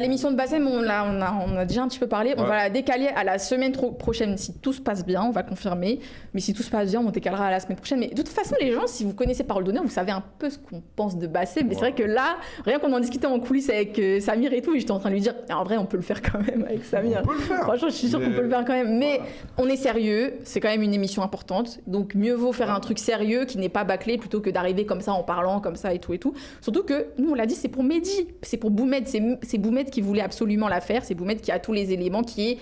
L'émission de Bassem, on a déjà un petit peu parlé. On va la décaler à la semaine prochaine si tout se passe bien, on va confirmer. Mais si tout se passe bien, on décalera à la semaine prochaine. Mais de toute façon, les gens, si vous connaissez Parole d'honneur, vous savez un peu ce qu'on pense de Bassem. Mais c'est vrai que là, rien qu'on en discutait en coulisses avec Samir et tout, et j'étais en train de lui dire, en vrai, on peut le faire quand même avec Samir. On peut le faire. Franchement, je suis sûre qu'on peut le faire quand même. Mais on est sérieux, c'est quand même une émission importante. Donc mieux vaut faire un truc sérieux qui n'est pas bâclé plutôt que d'arriver comme ça en parlant comme ça et tout et tout. Surtout que nous, on l'a dit, c'est pour Mehdi, c'est pour Boumed, c'est Boumed qui voulait absolument la faire, c'est Boumed qui a tous les éléments, qui est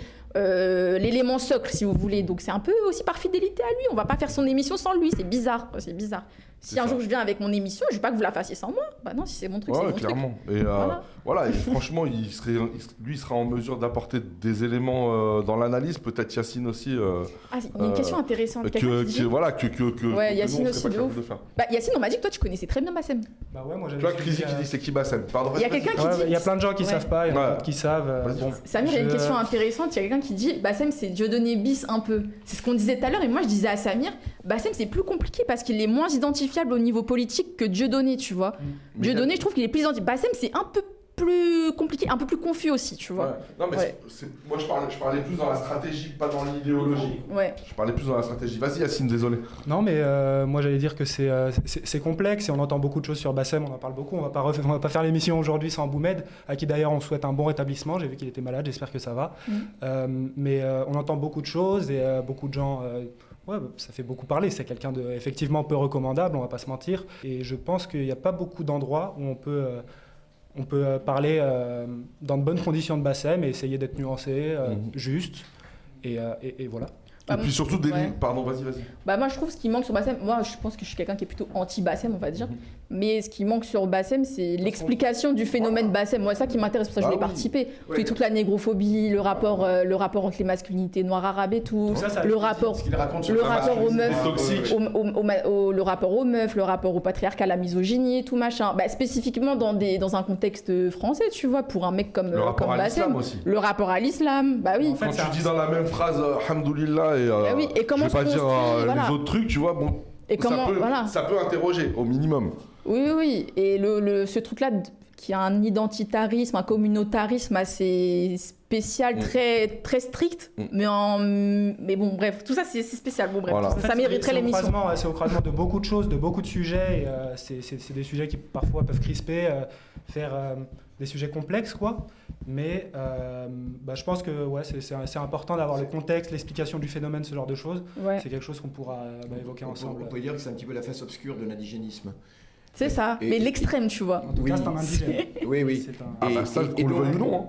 l'élément socle si vous voulez. Donc c'est un peu aussi par fidélité à lui, on va pas faire son émission sans lui, c'est bizarre. Si un jour je viens avec mon émission, je veux pas que vous la fassiez sans moi. Bah non, si c'est mon truc, c'est mon clairement. truc. Et voilà, et franchement, il sera en mesure d'apporter des éléments dans l'analyse. Peut-être Yacine aussi. Il y a une question intéressante. Yacine aussi de ouf. Yacine, on m'a dit que toi tu connaissais très bien Bassem. Bah ouais, moi tu vois, Crisi qui dit c'est qui Bassem. Il y a quelqu'un qui dit. Il y a plein de gens qui savent pas, il y en a d'autres qui savent. Samir, il y a une question intéressante. Il y a quelqu'un qui dit Bassem, c'est Dieudonné bis un peu. C'est ce qu'on disait tout à l'heure. Et moi, je disais à Samir, Bassem, c'est plus compliqué parce qu'il est moins identifiable au niveau politique que Dieudonné, tu vois. Dieudonné, je trouve qu'il est plus identifiable. Bassem, c'est un peu plus compliqué, un peu plus confus aussi, tu vois. Non, mais moi, je parlais plus dans la stratégie, pas dans l'idéologie. Je parlais plus dans la stratégie. Vas-y, Yacine, désolé. Non, mais moi, j'allais dire que c'est complexe et on entend beaucoup de choses sur Bassem, on en parle beaucoup. On va pas faire l'émission aujourd'hui sans Boumed, à qui d'ailleurs on souhaite un bon rétablissement. J'ai vu qu'il était malade, j'espère que ça va. Mais on entend beaucoup de choses et beaucoup de gens... ça fait beaucoup parler, c'est quelqu'un de effectivement peu recommandable, on va pas se mentir. Et je pense qu'il n'y a pas beaucoup d'endroits où on peut parler dans de bonnes conditions de Bassem et essayer d'être nuancé, juste, et voilà. Et puis surtout des lignes. Pardon, vas-y. Moi, je trouve ce qui manque sur Bassem, moi, je pense que je suis quelqu'un qui est plutôt anti-Bassem, on va dire. Mais ce qui manque sur Bassem, c'est l'explication du phénomène Bassem. Moi, c'est ça qui m'intéresse, pour ça que je voulais participer. Toute la négrophobie, le rapport entre les masculinités noires, arabes et tout, le rapport aux meufs, le rapport aux meufs, le rapport au patriarcat, la misogynie et tout machin. Spécifiquement dans un contexte français, tu vois, pour un mec comme Bassem. Le rapport à l'islam, bah oui. Quand tu dis dans la même phrase, alhamdoulilah, et comment je vais pas dire les autres trucs, tu vois, bon, et ça peut interroger, au minimum. Oui, et ce truc-là, qui a un identitarisme, un communautarisme assez spécial, très, très strict, mais bon, bref, tout ça, c'est spécial, bon, bref, ça mériterait l'émission. C'est au croisement de beaucoup de choses, de beaucoup de sujets, et c'est des sujets qui parfois peuvent crisper, faire des sujets complexes, quoi. Mais je pense que c'est important d'avoir le contexte, l'explication du phénomène, ce genre de choses. C'est quelque chose qu'on pourra évoquer ensemble. On peut dire que c'est un petit peu la face obscure de l'indigénisme. C'est ça, mais l'extrême, tu vois. En tout cas, c'est un indigène. Oui.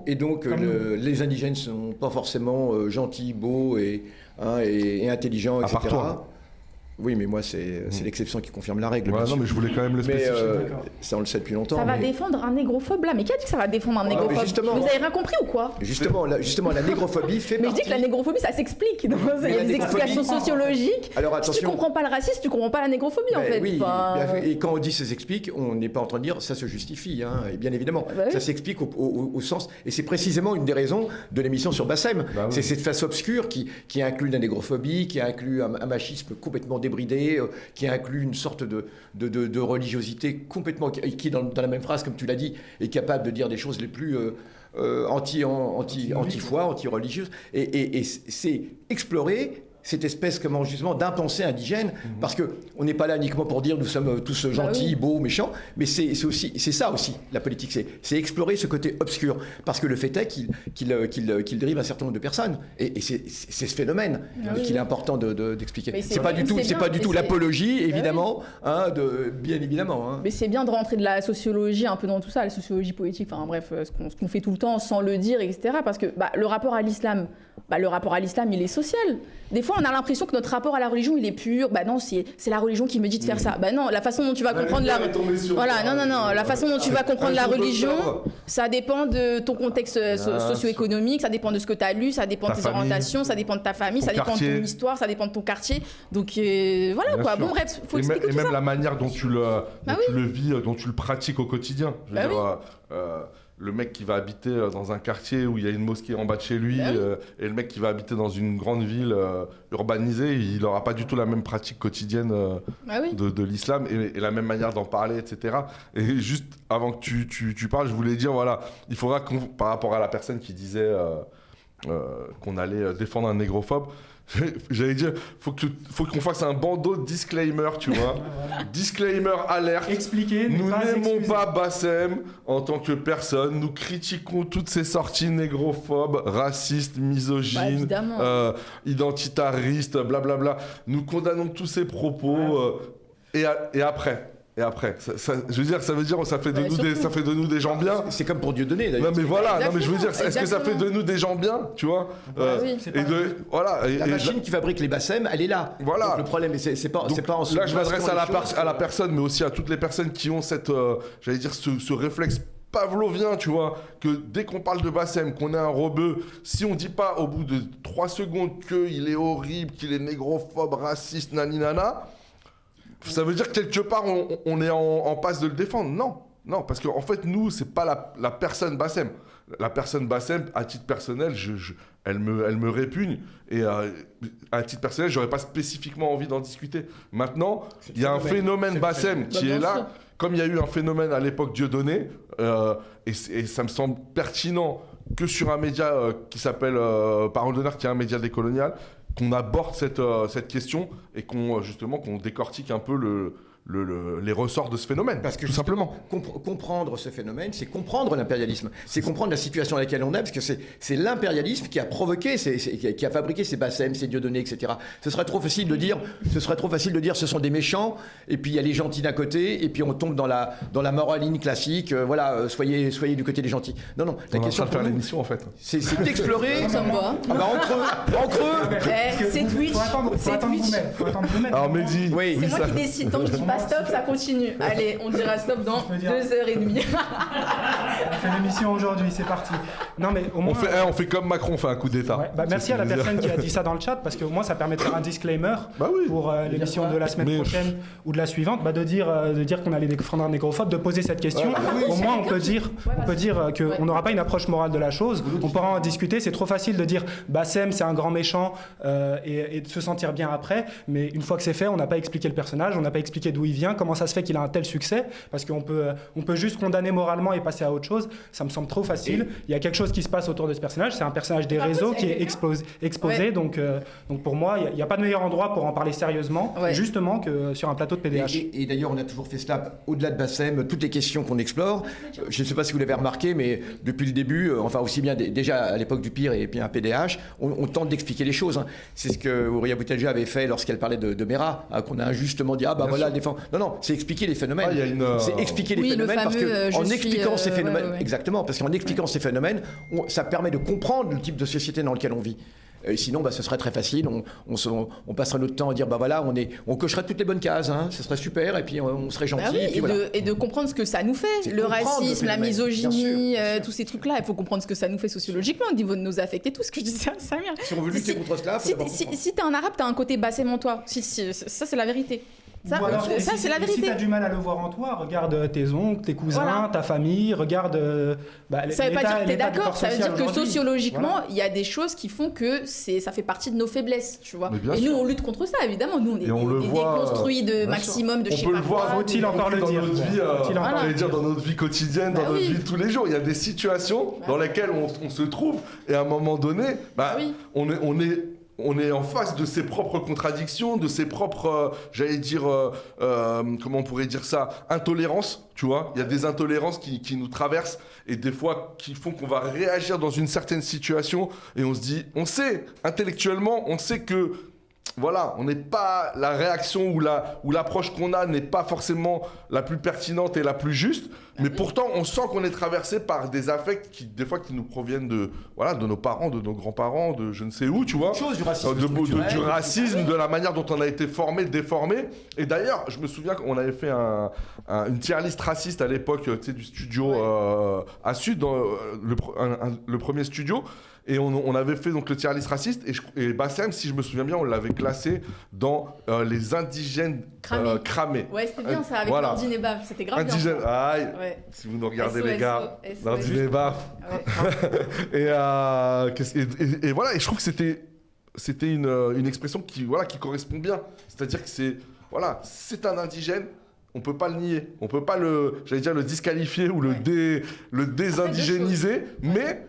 Et donc, les indigènes ne sont pas forcément gentils, beaux et intelligents, etc. À part toi. Oui, mais moi, c'est l'exception qui confirme la règle. Non, mais je voulais quand même le spécifier. Ça, on le sait depuis longtemps. Ça va défendre un négrophobe, là. Mais qui a dit que ça va défendre un négrophobe ? Vous avez rien compris ou quoi ? Justement, la négrophobie fait partie... Mais je dis que la négrophobie, ça s'explique. Il y a des explications sociologiques. Alors, attention. Si tu comprends pas le racisme, tu comprends pas la négrophobie, en fait. Oui, et quand on dit ça s'explique, on n'est pas en train de dire ça se justifie, et bien évidemment. Ça s'explique au sens... Et c'est précisément une des raisons de l'émission sur Bassem. C'est cette face obscure qui inclut la négrophobie, qui inclut un machisme complètement débridé, qui inclut une sorte de religiosité complètement, qui dans la même phrase, comme tu l'as dit, est capable de dire des choses les plus anti-foi, anti-religieuses. Et c'est explorer cette espèce, justement, d'impensé indigène, parce qu'on n'est pas là uniquement pour dire nous sommes tous gentils, beaux, méchants, mais c'est ça aussi, la politique, c'est explorer ce côté obscur, parce que le fait est qu'il dérive un certain nombre de personnes, et c'est ce phénomène qu'il est important d'expliquer. C'est pas du tout l'apologie, évidemment, bien évidemment. Mais c'est bien de rentrer de la sociologie un peu dans tout ça, la sociologie politique, enfin bref, ce qu'on fait tout le temps sans le dire, etc., parce que le rapport à l'islam, il est social. Des fois, on a l'impression que notre rapport à la religion, il est pur. Non, c'est la religion qui me dit de faire ça. Non, la façon dont tu vas comprendre la façon dont tu vas comprendre la religion, ça dépend de ton contexte socio-économique, ça dépend de ce que tu as lu, ça dépend de tes orientations, ça dépend de ta famille, ça dépend de ton histoire, ça dépend de ton quartier. Donc voilà quoi. Bon bref, faut expliquer tout ça. Et même la manière dont tu le vis, dont tu le pratiques au quotidien. Je veux dire, le mec qui va habiter dans un quartier où il y a une mosquée en bas de chez lui, et le mec qui va habiter dans une grande ville urbanisée, il n'aura pas du tout la même pratique quotidienne de l'islam et la même manière d'en parler, etc. Et juste avant que tu parles, je voulais dire, voilà, il faudra par rapport à la personne qui disait qu'on allait défendre un négrophobe, j'allais dire, faut qu'on fasse un bandeau disclaimer, tu vois. Disclaimer, alerte. Expliquer, nous n'aimons pas Bassem en tant que personne. Nous critiquons toutes ses sorties négrophobes, racistes, misogynes, identitaristes, blablabla. Nous condamnons tous ses propos. Et après, je veux dire, ça fait de nous des gens bien. C'est comme pour Dieudonné d'ailleurs. Non mais voilà, non mais je veux dire, est-ce que ça fait de nous des gens bien, tu vois la machine qui fabrique les Bassem, elle est là. Voilà. Donc, le problème, c'est pas en là, je m'adresse à la personne, mais aussi à toutes les personnes qui ont cette, j'allais dire, ce réflexe pavlovien, tu vois, que dès qu'on parle de Bassem, qu'on est un rebeu, si on dit pas au bout de 3 secondes qu'il est horrible, qu'il est négrophobe, raciste, naninana, ça veut dire que quelque part on est en passe de le défendre. Non, parce qu'en fait nous c'est pas la personne Bassem. La personne Bassem, à titre personnel, elle me répugne et à titre personnel j'aurais pas spécifiquement envie d'en discuter. Maintenant il y a un phénomène Bassem qui est là, comme il y a eu un phénomène à l'époque Dieudonné, et ça me semble pertinent que sur un média qui s'appelle Parole d'honneur, qui est un média décolonial, qu'on aborde cette question et qu'on décortique un peu les ressorts de ce phénomène. Parce que tout simplement. Comprendre ce phénomène, c'est comprendre l'impérialisme. C'est comprendre la situation dans laquelle on est, parce que c'est l'impérialisme qui a provoqué, qui a fabriqué ces Bassem, ces Dieudonné, etc. Ce serait trop facile de dire ce sont des méchants, et puis il y a les gentils d'un côté, et puis on tombe dans la moraline classique, soyez du côté des gentils. Non, la question de faire l'émission en fait. C'est d'explorer. Ça me va. Entre eux. C'est Twitch. Faut attendre Boumed. Alors Mehdi, c'est moi qui décide, donc je dis pas stop, ça continue. Allez, on dira stop dans 2h30. On fait l'émission aujourd'hui, c'est parti. Non, mais au moins, on fait comme Macron, on fait un coup d'État. Ouais, merci à la personne qui a dit ça dans le chat, parce que au moins ça permet de faire un disclaimer pour l'émission de la semaine prochaine ou de la suivante, de dire qu'on allait défendre un négrophobe, de poser cette question. Au moins on peut dire qu'on n'aura pas une approche morale de la chose, on pourra en discuter. C'est trop facile de dire Bassem c'est un grand méchant et de se sentir bien après, mais une fois que c'est fait, on n'a pas expliqué le personnage, on n'a pas expliqué d'où il vient, comment ça se fait qu'il a un tel succès, parce qu'on peut juste condamner moralement et passer à autre chose. Ça me semble trop facile. Il y a quelque chose qui se passe autour de ce personnage, c'est un personnage des réseaux qui est exposé, donc pour moi il n'y a pas de meilleur endroit pour en parler sérieusement, justement, que sur un plateau de PDH. Et d'ailleurs on a toujours fait cela au-delà de Bassem, toutes les questions qu'on explore, je ne sais pas si vous l'avez remarqué, mais depuis le début, enfin aussi bien déjà à l'époque du Pire et puis à PDH, on tente d'expliquer les choses. C'est ce que Ouria Boutelja avait fait lorsqu'elle parlait de Mera, qu'on a injustement dit défend. Non, c'est expliquer les phénomènes. C'est expliquer les phénomènes, parce qu'en expliquant ces phénomènes, exactement, parce qu'en expliquant ces phénomènes, ça permet de comprendre le type de société dans lequel on vit. Sinon, ce serait très facile. On passerait notre temps à dire, on cocherait toutes les bonnes cases, ce serait super, et puis on serait gentil. Et de comprendre ce que ça nous fait, le racisme, la misogynie, tous ces trucs-là. Il faut comprendre ce que ça nous fait sociologiquement, au niveau de nos affects et tout. Ce que je dis, ça vient. Si on veut lutter contre cela, si t'es un arabe, t'as un côté Bassem en toi. Ça, c'est la vérité. Ça, c'est la vérité. Si t'as du mal à le voir en toi, regarde tes oncles, tes cousins, ta famille, regarde. Ça veut pas dire que t'es d'accord, ça veut dire que sociologiquement, il y a des choses qui font que ça fait partie de nos faiblesses, tu vois. Et nous, on lutte contre ça, évidemment. Nous, on est des déconstruits de maximum, de je sais pas quoi. On peut le voir, faut-il encore le dire dans notre vie quotidienne, dans notre vie de tous les jours. Il y a des situations dans lesquelles on se trouve, et à un moment donné, on est en face de ses propres contradictions, de ses propres, comment on pourrait dire ça, intolérances, tu vois. Il y a des intolérances qui nous traversent et des fois qui font qu'on va réagir dans une certaine situation et on se dit, on sait, intellectuellement, on sait que, voilà, on n'est pas, la réaction ou l'approche qu'on a n'est pas forcément la plus pertinente et la plus juste, mais pourtant on sent qu'on est traversé par des affects qui nous proviennent de nos parents, de nos grands-parents, de je ne sais où, tu vois, du racisme, de la manière dont on a été formé, déformé. Et d'ailleurs, je me souviens qu'on avait fait une tier list raciste à l'époque, tu sais, du studio à Sud, le premier studio. Et on avait fait donc le tier list raciste et Bassem, si je me souviens bien, on l'avait classé dans les indigènes cramés. Ouais, c'était bien ça, avec Nordine et Bab, c'était grave indigènes, bien. Ouais. Si vous nous regardez, SOS, les gars, SOS. lundi les bars. Ouais. Et voilà, et je trouve que c'était une expression qui correspond bien. C'est-à-dire que c'est un indigène. On peut pas le nier, on peut pas le disqualifier ou le désindigéniser, mais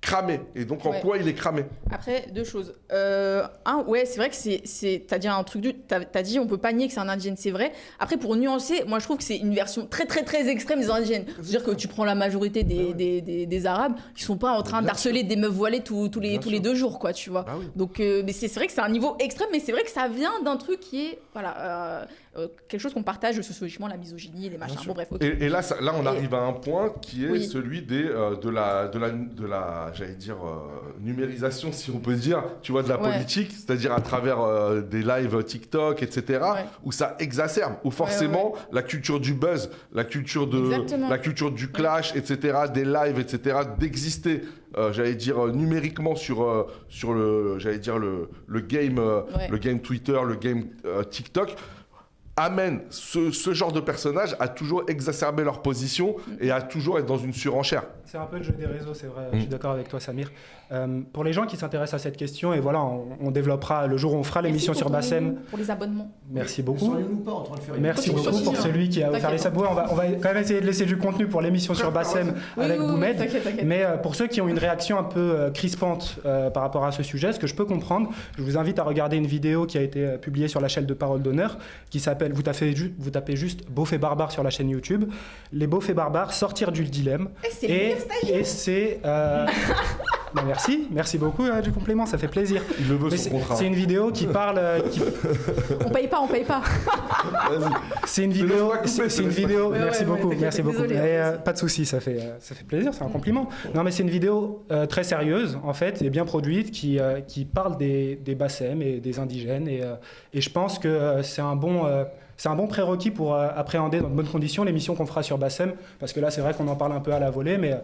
cramé. Et donc en quoi il est cramé? Après, deux choses. C'est vrai que t'as dit un truc, t'as dit on peut pas nier que c'est un indigène, c'est vrai. Après, pour nuancer, moi je trouve que c'est une version très très très extrême des indigènes. C'est-à-dire que tu prends la majorité des Arabes, qui sont pas en train d'harceler des meufs voilées tous les 2 jours, quoi, tu vois. Donc, mais c'est vrai que c'est un niveau extrême, mais c'est vrai que ça vient d'un truc qui est, quelque chose qu'on partage sociologiquement, la misogynie, les machins. Bon, bref. Okay. Et là, on arrive à un point qui est celui de la j'allais dire numérisation, si on peut dire, tu vois, de la politique, c'est-à-dire à travers des lives TikTok, etc., où ça exacerbe, où forcément la culture du buzz, la culture du clash, etc., des lives, etc., d'exister, j'allais dire numériquement sur le, j'allais dire le game Twitter, le game TikTok, amène ce genre de personnage à toujours exacerber leur position et à toujours être dans une surenchère. C'est un peu le jeu des réseaux, c'est vrai, je suis d'accord avec toi Samir. Pour les gens qui s'intéressent à cette question, et voilà, on développera, le jour où on fera l'émission sur Bassem. Pour les abonnements. Merci beaucoup. Serions-nous pas en train de faire une Merci beaucoup pour celui qui a offert les sabots. On va quand même essayer de laisser du contenu pour l'émission sur Bassem avec Boumed. Mais pour ceux qui ont une réaction un peu crispante par rapport à ce sujet, ce que je peux comprendre, je vous invite à regarder une vidéo qui a été publiée sur la chaîne de Parole d'Honneur, qui s'appelle, vous tapez juste Beauf et Barbare sur la chaîne YouTube, les Beauf et Barbares sortir du dilemme. Et c'est... Ben merci beaucoup du compliment, ça fait plaisir. Il le veut son contrat. C'est une vidéo qui parle... On paye pas. C'est une vidéo... Merci beaucoup. Désolé, pas de souci, ça fait plaisir, c'est un compliment. Non mais c'est une vidéo très sérieuse en fait, et bien produite, qui parle des Bassem et des indigènes, et je pense que c'est un bon prérequis pour appréhender dans de bonnes conditions l'émission qu'on fera sur Bassem, parce que là c'est vrai qu'on en parle un peu à la volée, mais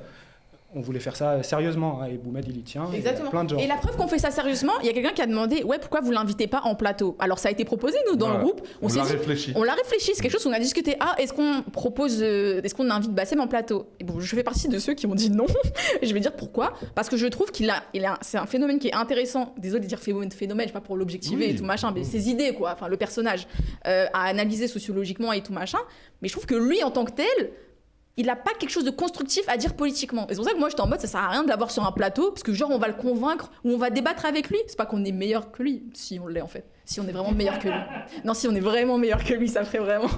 on voulait faire ça sérieusement, et Boumed il y tient. Exactement. Plein de gens. Et la preuve qu'on fait ça sérieusement, il y a quelqu'un qui a demandé pourquoi vous l'invitez pas en plateau? Alors ça a été proposé nous dans le groupe. On l'a réfléchi. On l'a réfléchi, c'est quelque chose qu'on a discuté. Est-ce qu'on invite Bassem en plateau? Et bon, je fais partie de ceux qui ont dit non. Je vais dire pourquoi. Parce que je trouve c'est un phénomène qui est intéressant. Désolé de dire phénomène, pas pour l'objectiver et tout machin, mais ses idées quoi, enfin le personnage à analyser sociologiquement et tout machin. Mais je trouve que lui en tant que tel, il n'a pas quelque chose de constructif à dire politiquement. Et c'est pour ça que moi, j'étais en mode, ça sert à rien de l'avoir sur un plateau, parce que genre, on va le convaincre, ou on va débattre avec lui. C'est pas qu'on est meilleur que lui, si on l'est en fait. Si on est vraiment meilleur que lui. Non, si on est vraiment meilleur que lui, ça ferait vraiment...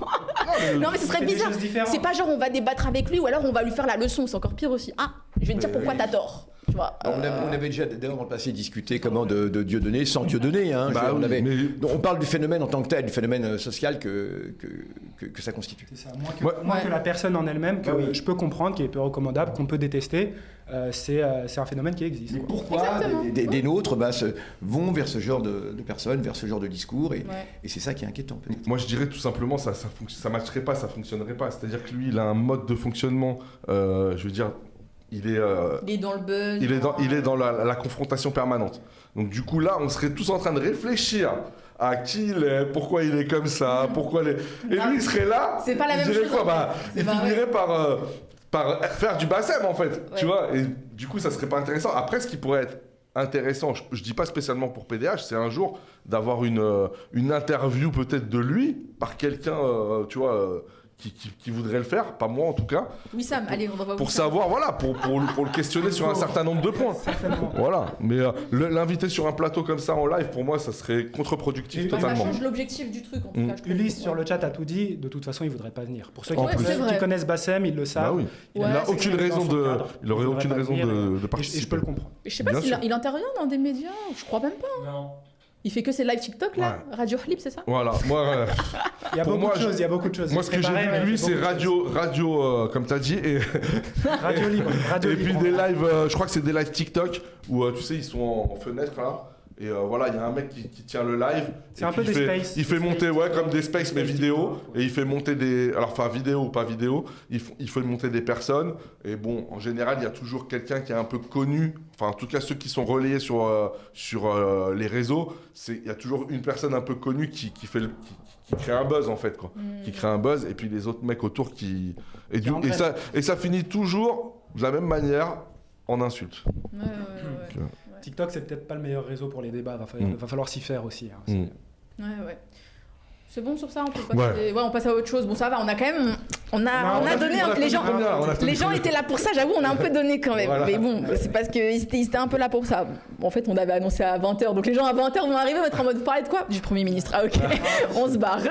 Non, mais ce serait bizarre. C'est pas genre, on va débattre avec lui, ou alors on va lui faire la leçon. C'est encore pire aussi. Je vais te dire pourquoi t'as tort. Tu vois, on avait déjà d'ailleurs dans le passé discuté de Dieudonné sans Dieudonné. On parle du phénomène en tant que tel, du phénomène social que ça constitue. C'est ça. Moins que la personne en elle-même, que je peux comprendre, qui est peu recommandable, qu'on peut détester, c'est un phénomène qui existe. Mais pourquoi des nôtres vont vers ce genre de personnes, vers ce genre de discours, et c'est ça qui est inquiétant peut-être. Moi je dirais tout simplement ça matcherait pas, ça fonctionnerait pas. C'est-à-dire que lui il a un mode de fonctionnement, je veux dire, il est dans le buzz. Il est dans la confrontation permanente. Donc du coup là, on serait tous en train de réfléchir à qui il est, pourquoi il est comme ça, pourquoi et lui il serait là. C'est pas la même chose. Il finirait par faire du Bassem en fait, tu vois. Et du coup ça serait pas intéressant. Après ce qui pourrait être intéressant, je dis pas spécialement pour PDH, c'est un jour d'avoir une interview peut-être de lui par quelqu'un, tu vois. Qui voudrait le faire, pas moi en tout cas. Wissam, allez, on va voir. Pour savoir, pour le questionner sur un certain nombre de points. Voilà, mais l'inviter sur un plateau comme ça en live, pour moi, ça serait contre-productif totalement. Ça change l'objectif du truc en tout cas. Ulysse sur le chat a tout dit, de toute façon, il voudrait pas venir. Pour ceux qui connaissent Bassem, ils le savent. Bah oui. Il n'aurait aucune raison de participer. Et je peux le comprendre. Je sais pas s'il intervient dans des médias, je crois même pas. Non. Il fait que ses live TikTok là, Radio Flip, c'est ça? Voilà, moi. Il y a beaucoup de choses. Moi, ce que j'ai vu de lui, c'est radio, comme tu as dit, et radio libre. Et puis des lives, je crois que c'est des lives TikTok où tu sais, ils sont en fenêtre là. Et voilà, il y a un mec qui tient le live. C'est un peu des spaces. Il fait monter, comme des spaces, mais vidéo. Et il fait monter des. Alors, enfin, vidéo ou pas vidéo, il fait monter des personnes. Et bon, en général, il y a toujours quelqu'un qui est un peu connu. Enfin, en tout cas, ceux qui sont relayés sur les réseaux, il y a toujours une personne un peu connue qui crée un buzz, en fait, quoi. Qui crée un buzz. Et puis les autres mecs autour qui. Et ça finit toujours de la même manière en insulte. Ouais. TikTok, c'est peut-être pas le meilleur réseau pour les débats. Va falloir s'y faire aussi. Hein. Ouais. C'est bon sur ça, on peut passer... on passe à autre chose. Bon, ça va, on a quand même... On a donné... Les gens étaient là pour ça, j'avoue, on a un peu donné quand même. Voilà. Mais bon, c'est parce qu'ils étaient un peu là pour ça. En fait, on avait annoncé à 20h, donc les gens à 20h vont arriver, vont être en mode, vous parlez de quoi ? Du Premier ministre. Ah ok, on se barre.